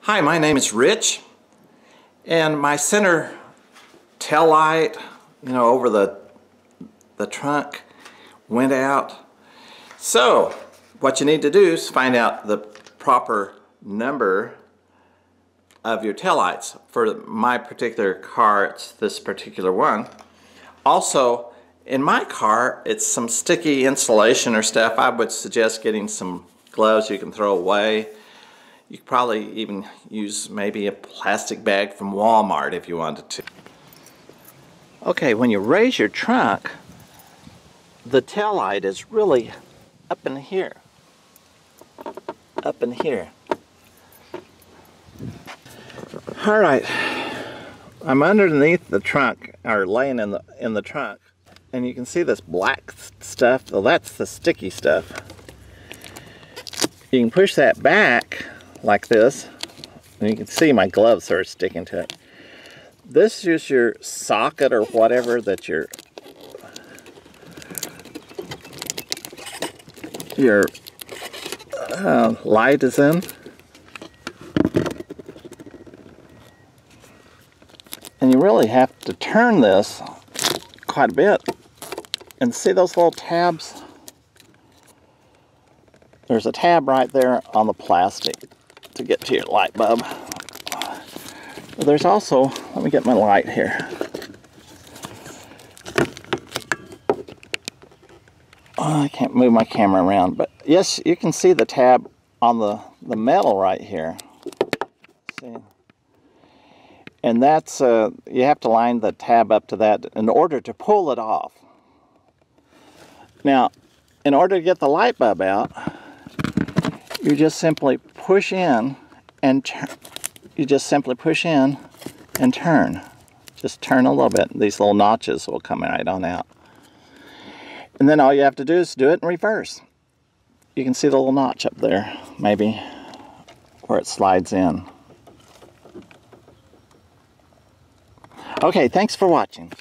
Hi, my name is Rich, and my center tail light, over the trunk went out. So what you need to do is find out the proper number of your tail lights. For my particular car, it's this particular one. Also, in my car, it's some sticky insulation or stuff. I would suggest getting some gloves you can throw away. You could probably even use maybe a plastic bag from Walmart if you wanted to. Okay, when you raise your trunk, the tail light is really up in here. Up in here. Alright, I'm underneath the trunk, or laying in the trunk, and you can see this black stuff. Well, that's the sticky stuff. You can push that back like this, and you can see my gloves are sticking to it. This is your socket or whatever that your light is in. And you really have to turn this quite a bit. And see those little tabs? There's a tab right there on the plastic to get to your light bulb. There's also, let me get my light here. Oh, I can't move my camera around, but yes, you can see the tab on the metal right here. See? And that's, you have to line the tab up to that in order to pull it off. Now, in order to get the light bulb out, you just simply push in and you just simply push in and turn. Just turn a little bit. These little notches will come right on out. And then all you have to do is do it in reverse. You can see the little notch up there, maybe, where it slides in. Okay, thanks for watching.